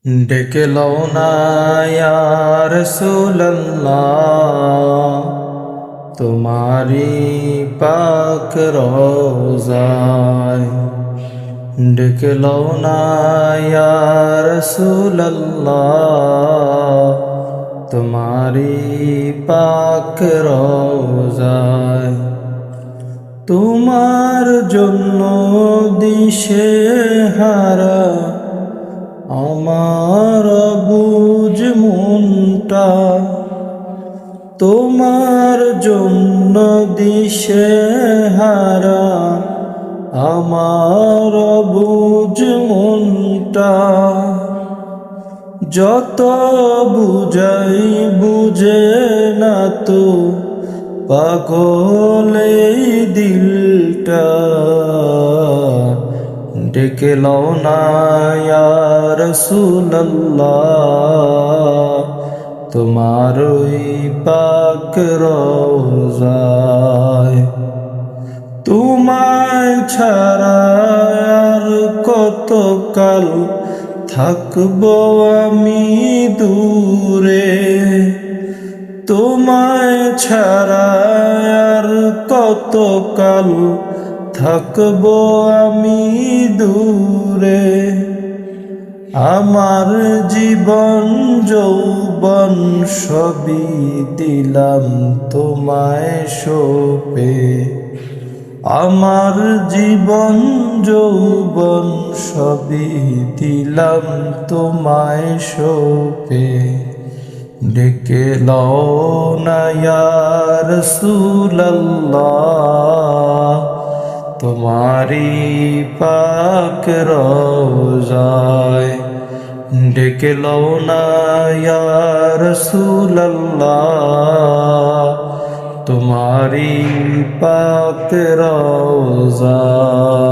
ডেকে লও না ইয়া রাসূলুল্লাহ, তোমারি পাক রওজায়। ডেকে লও না ইয়া রাসূলুল্লাহ, তোমারি পাক রওজায়। তোমার জন্য দিশেহারা আমার বুঝ মনটা, তোমার জন্য দিশেহারা আমার বুঝ মনটা। যত বুঝাই বুঝে না তো পাগল এই দিলটা। ডেকে লও না ইয়া রাসূলুল্লাহ, তোমার ওই পাক রওজায়। তোমায় ছাড়া আর কতকাল থাকবো আমি দূরে, তোমায় ছাড়া আর কতকাল থাকবো আমি দূরে। আমার জীবন যৌবন সবই দিলাম তোমায় সঁপে, আমার জীবন যৌবন সবই দিলাম তোমায় সঁপে। ডেকে লও না ইয়া রাসূলুল্লাহ, তোমারি পাক রওজায়। ডেকে লও না ইয়া রাসূলুল্লাহ, তোমারি পাক রওজায়।